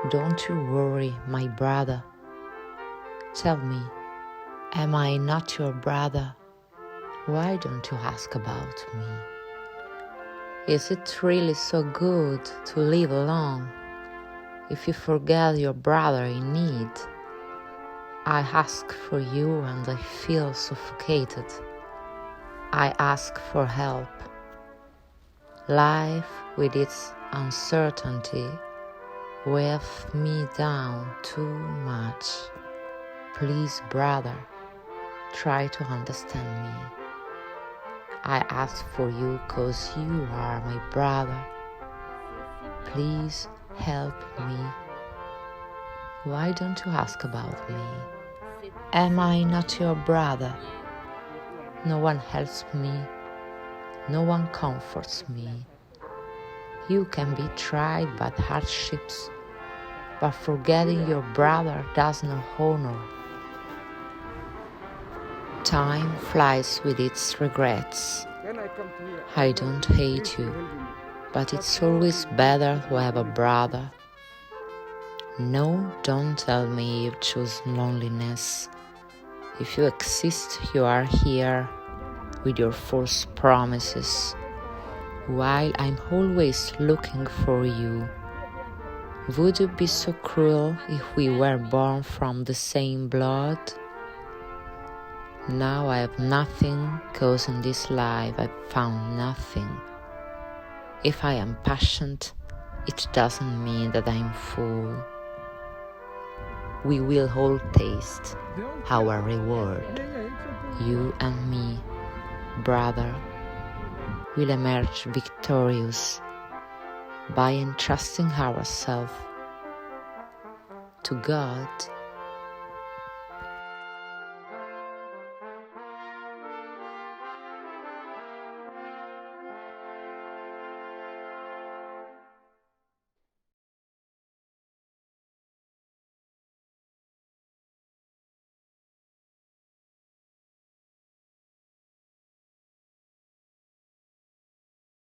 Don't you worry, my brother. Tell me, am I not your brother? Why don't you ask about me? Is it really so good to live alone? If you forget your brother in need, I ask for you and I feel suffocated. I ask for help. Life with its uncertainty weighs me down too much. Please, brother, try to understand me. I ask for you 'cause you are my brother. Please help me. Why don't you ask about me? Am I not your brother? No one helps me. No one comforts me. You can be tried by hardships, but forgetting your brother does no honor. Time flies with its regrets. I don't hate you, but it's always better to have a brother. No, don't tell me you choose loneliness. If you exist, you are here with your false promises, while I'm always looking for you. Would you be so cruel if we were born from the same blood? Now I have nothing, 'cause in this life I've found nothing. If I am patient, it doesn't mean that I'm full. We will all taste our reward. You and me, brother, will emerge victorious by entrusting ourselves to God